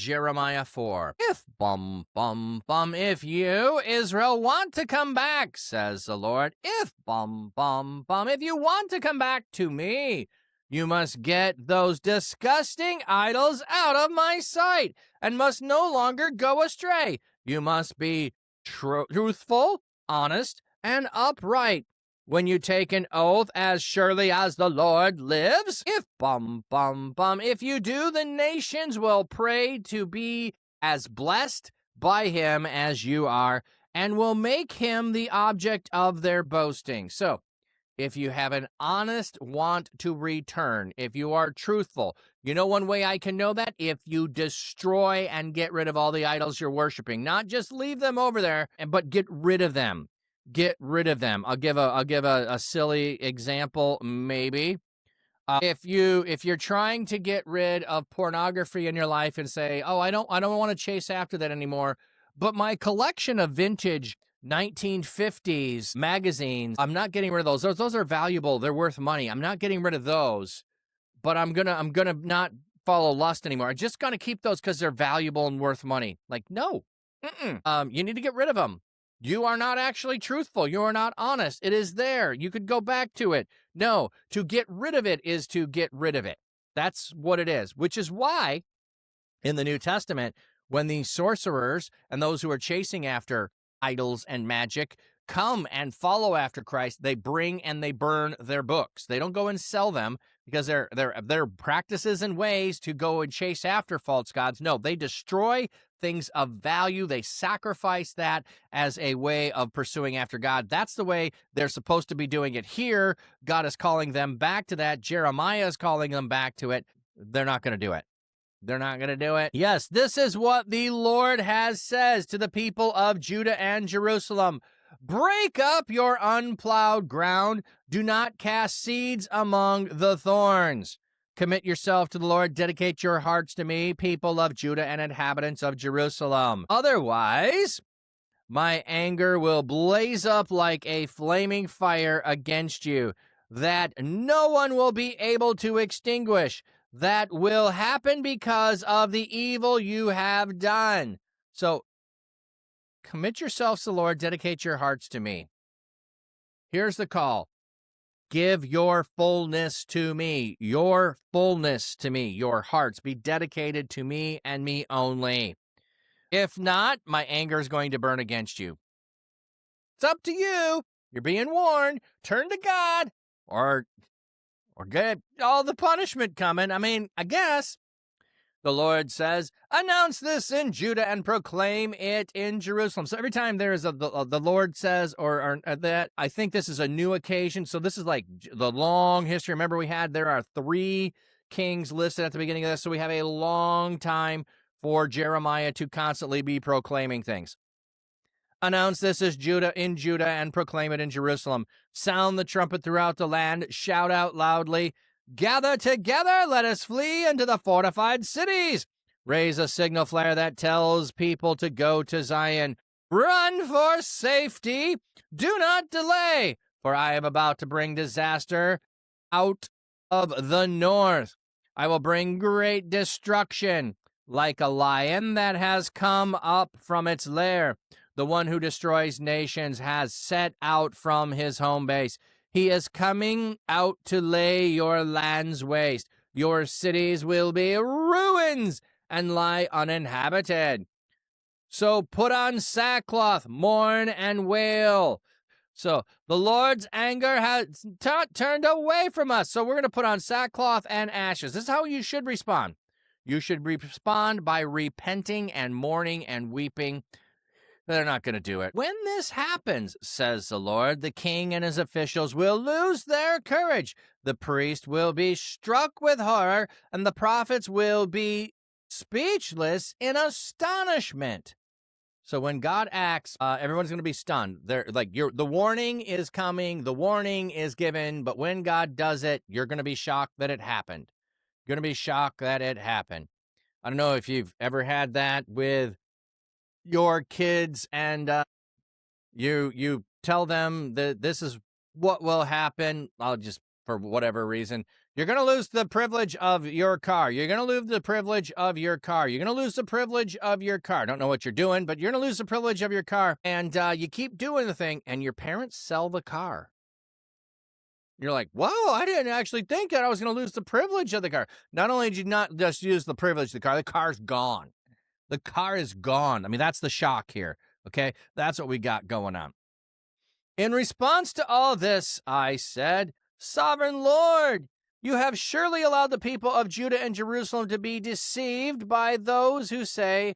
Jeremiah 4. If you, Israel, want to come back, says the Lord, if you want to come back to me, you must get those disgusting idols out of my sight and must no longer go astray. You must be truthful, honest, and upright. When you take an oath, as surely as the Lord lives, if you do, the nations will pray to be as blessed by him as you are, and will make him the object of their boasting. So, if you have an honest want to return, if you are truthful, you know one way I can know that? If you destroy and get rid of all the idols you're worshiping, not just leave them over there, but get rid of them. Get rid of them. I'll give a silly example, maybe. If you're trying to get rid of pornography in your life and say, "Oh, I don't want to chase after that anymore," but my collection of vintage 1950s magazines, I'm not getting rid of those. Those are valuable. They're worth money. I'm not getting rid of those, but I'm gonna not follow lust anymore. I'm just gonna keep those because they're valuable and worth money. Like, no, you need to get rid of them. You are not actually truthful. You are not honest. It is there. You could go back to it. No, to get rid of it is to get rid of it. That's what it is, which is why in the New Testament, when the sorcerers and those who are chasing after idols and magic come and follow after Christ, they bring and they burn their books. They don't go and sell them because they're practices and ways to go and chase after false gods. No, they destroy things of value. They sacrifice that as a way of pursuing after God. That's the way they're supposed to be doing it here. God is calling them back to that. Jeremiah is calling them back to it. They're not going to do it. They're not going to do it. Yes, this is what the Lord has says to the people of Judah and Jerusalem. Break up your unplowed ground. Do not cast seeds among the thorns. Commit yourself to the Lord. Dedicate your hearts to me, people of Judah and inhabitants of Jerusalem. Otherwise, my anger will blaze up like a flaming fire against you, that no one will be able to extinguish. That will happen because of the evil you have done. So, commit yourselves to the Lord, dedicate your hearts to me. Here's the call. Give your fullness to me, your fullness to me, your hearts. Be dedicated to me and me only. If not, my anger is going to burn against you. It's up to you. You're being warned. Turn to God or get all the punishment coming. I mean, I guess. The Lord says, announce this in Judah and proclaim it in Jerusalem. So every time there is the Lord says or that, I think this is a new occasion. So this is like the long history. Remember there are 3 kings listed at the beginning of this. So we have a long time for Jeremiah to constantly be proclaiming things. Announce this as Judah and proclaim it in Jerusalem. Sound the trumpet throughout the land. Shout out loudly. Gather together, let us flee into the fortified cities. Raise a signal flare that tells people to go to Zion. Run for safety. Do not delay, for I am about to bring disaster out of the north. I will bring great destruction, like a lion that has come up from its lair. The one who destroys nations has set out from his home base. He is coming out to lay your lands waste. Your cities will be ruins and lie uninhabited. So put on sackcloth, mourn and wail. So the Lord's anger has turned away from us. So we're going to put on sackcloth and ashes. This is how you should respond. You should respond by repenting and mourning and weeping. They're not going to do it. When this happens, says the Lord, the king and his officials will lose their courage. The priest will be struck with horror, and the prophets will be speechless in astonishment. So when God acts, everyone's going to be stunned. The warning is coming, the warning is given, but when God does it, you're going to be shocked that it happened. You're going to be shocked that it happened. I don't know if you've ever had that with your kids and you tell them that this is what will happen. I'll just, for whatever reason, You're going to lose the privilege of your car. You're going to lose the privilege of your car. You're going to lose the privilege of your car. I don't know what you're doing, but you're going to lose the privilege of your car. And you keep doing the thing, and your parents sell the car. You're like, whoa, I didn't actually think that I was going to lose the privilege of the car. Not only did you not just use the privilege of the car's gone. The car is gone. I mean, that's the shock here, okay? That's what we got going on. In response to all this, I said, Sovereign Lord, you have surely allowed the people of Judah and Jerusalem to be deceived by those who say,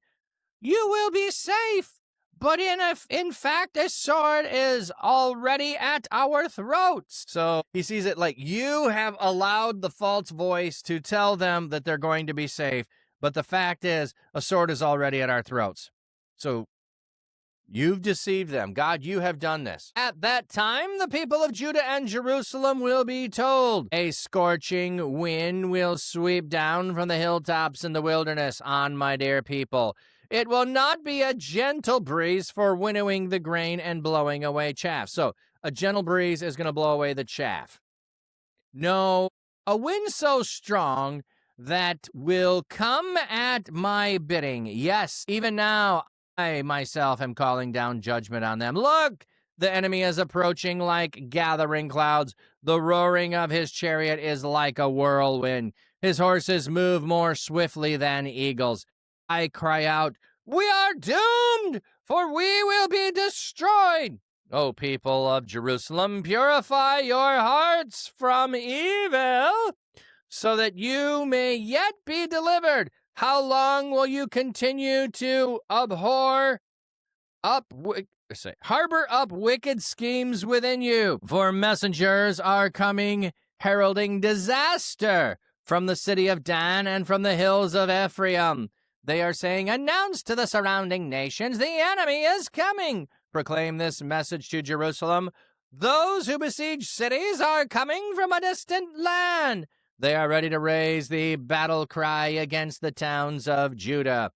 you will be safe, but in fact, a sword is already at our throats. So he sees it like you have allowed the false voice to tell them that they're going to be safe, but the fact is a sword is already at our throats. So you've deceived them. God, you have done this. At that time, the people of Judah and Jerusalem will be told, a scorching wind will sweep down from the hilltops in the wilderness on my dear people. It will not be a gentle breeze for winnowing the grain and blowing away chaff. So a gentle breeze is going to blow away the chaff. No, a wind so strong that will come at my bidding. Yes, even now, I myself am calling down judgment on them. Look, the enemy is approaching like gathering clouds. The roaring of his chariot is like a whirlwind. His horses move more swiftly than eagles. I cry out, we are doomed, for we will be destroyed. O people of Jerusalem, purify your hearts from evil, so that you may yet be delivered. How long will you continue to harbor up wicked schemes within you? For messengers are coming, heralding disaster from the city of Dan and from the hills of Ephraim. They are saying, announce to the surrounding nations, the enemy is coming. Proclaim this message to Jerusalem. Those who besiege cities are coming from a distant land. They are ready to raise the battle cry against the towns of Judah.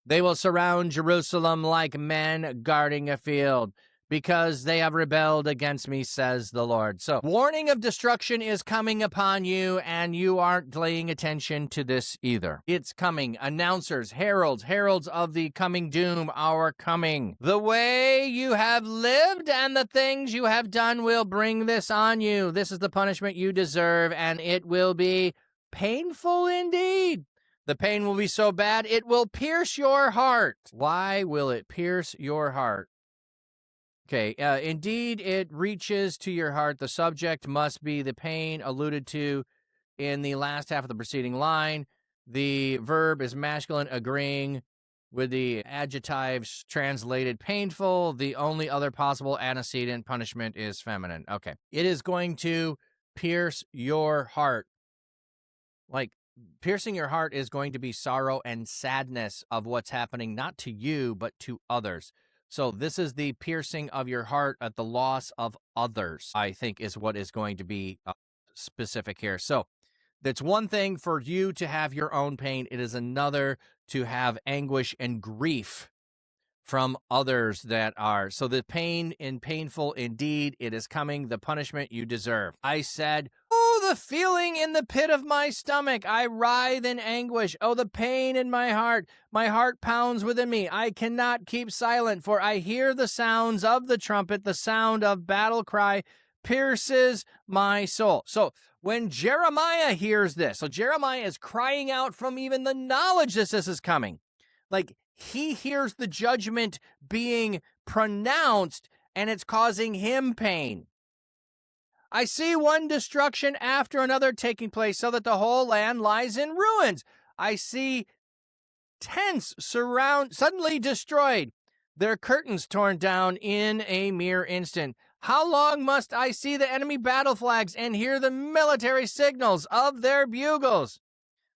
They will surround Jerusalem like men guarding a field, because they have rebelled against me, says the Lord. So, warning of destruction is coming upon you, and you aren't laying attention to this either. It's coming. Announcers, heralds of the coming doom are coming. The way you have lived and the things you have done will bring this on you. This is the punishment you deserve, and it will be painful indeed. The pain will be so bad, it will pierce your heart. Why will it pierce your heart? Okay, indeed, it reaches to your heart. The subject must be the pain alluded to in the last half of the preceding line. The verb is masculine, agreeing with the adjectives translated painful. The only other possible antecedent punishment is feminine. Okay, it is going to pierce your heart. Like, piercing your heart is going to be sorrow and sadness of what's happening, not to you, but to others. So this is the piercing of your heart at the loss of others, I think, is what is going to be specific here. So that's one thing for you to have your own pain. It is another to have anguish and grief from others that are. So the pain and painful indeed, it is coming, the punishment you deserve. I said, oh, the feeling in the pit of my stomach. I writhe in anguish. Oh, the pain in my heart. My heart pounds within me. I cannot keep silent, for I hear the sounds of the trumpet. The sound of battle cry pierces my soul. So when Jeremiah hears this, so Jeremiah is crying out from even the knowledge that this is coming. Like, he hears the judgment being pronounced, and it's causing him pain. I see one destruction after another taking place, so that the whole land lies in ruins. I see tents suddenly destroyed, their curtains torn down in a mere instant. How long must I see the enemy battle flags and hear the military signals of their bugles?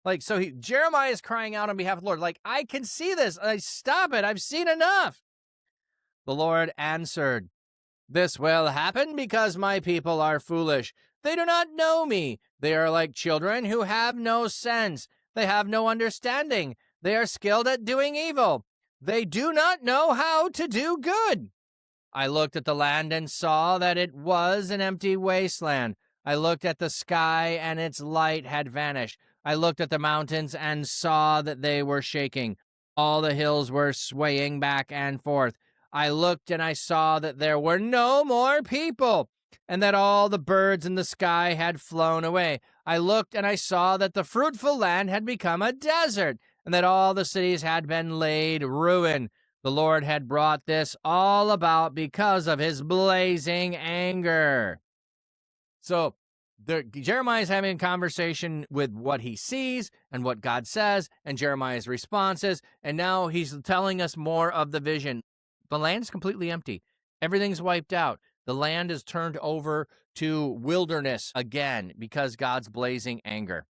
Like, so Jeremiah is crying out on behalf of the Lord. Like, I can see this. Stop it. I've seen enough. The Lord answered, this will happen because my people are foolish. They do not know me. They are like children who have no sense. They have no understanding. They are skilled at doing evil. They do not know how to do good. I looked at the land and saw that it was an empty wasteland, I looked at the sky, and its light had vanished. I looked at the mountains and saw that they were shaking. All the hills were swaying back and forth. I looked and I saw that there were no more people, and that all the birds in the sky had flown away. I looked and I saw that the fruitful land had become a desert, and that all the cities had been laid ruin. The Lord had brought this all about because of his blazing anger. So Jeremiah is having a conversation with what he sees and what God says and Jeremiah's responses, and now he's telling us more of the vision. The land is completely empty. Everything's wiped out. The land is turned over to wilderness again because God's blazing anger.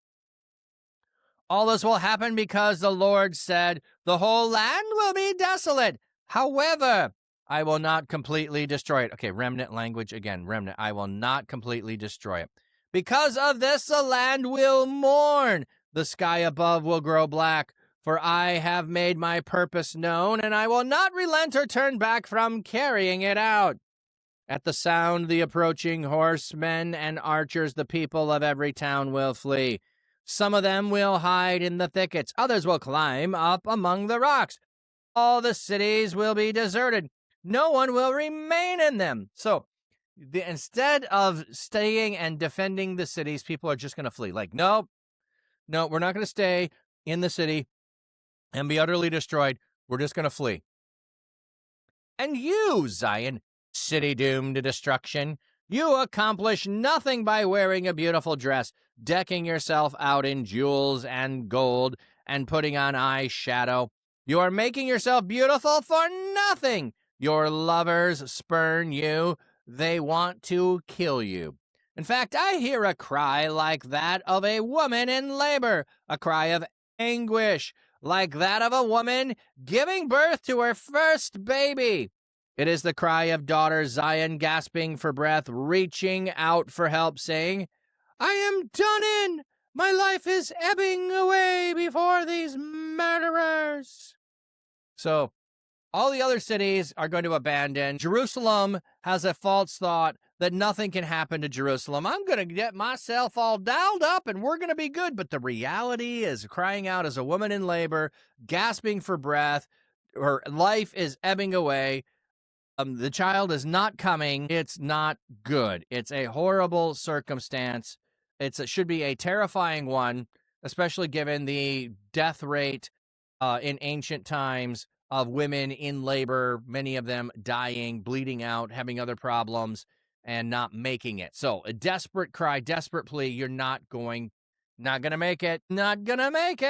All this will happen because the Lord said, the whole land will be desolate. However, I will not completely destroy it. Okay, remnant language again. Remnant. I will not completely destroy it. Because of this, the land will mourn. The sky above will grow black. For I have made my purpose known, and I will not relent or turn back from carrying it out. At the sound, the approaching horsemen and archers, the people of every town will flee. Some of them will hide in the thickets. Others will climb up among the rocks. All the cities will be deserted. No one will remain in them. So instead of staying and defending the cities, people are just going to flee. Like, no, we're not going to stay in the city and be utterly destroyed. We're just going to flee. And you, Zion, city doomed to destruction, you accomplish nothing by wearing a beautiful dress, decking yourself out in jewels and gold, and putting on eyeshadow. You are making yourself beautiful for nothing. Your lovers spurn you. They want to kill you. In fact, I hear a cry like that of a woman in labor, a cry of anguish, like that of a woman giving birth to her first baby. It is the cry of daughter Zion gasping for breath, reaching out for help, saying, I am done in. My life is ebbing away before these murderers. So, all the other cities are going to abandon. Jerusalem has a false thought that nothing can happen to Jerusalem. I'm going to get myself all dialed up and we're going to be good. But the reality is crying out as a woman in labor, gasping for breath. Her life is ebbing away. The child is not coming. It's not good. It's a horrible circumstance. It should be a terrifying one, especially given the death rate in ancient times of women in labor, many of them dying, bleeding out, having other problems, and not making it. So a desperate cry, desperate plea, you're not going to make it. Not going to make it.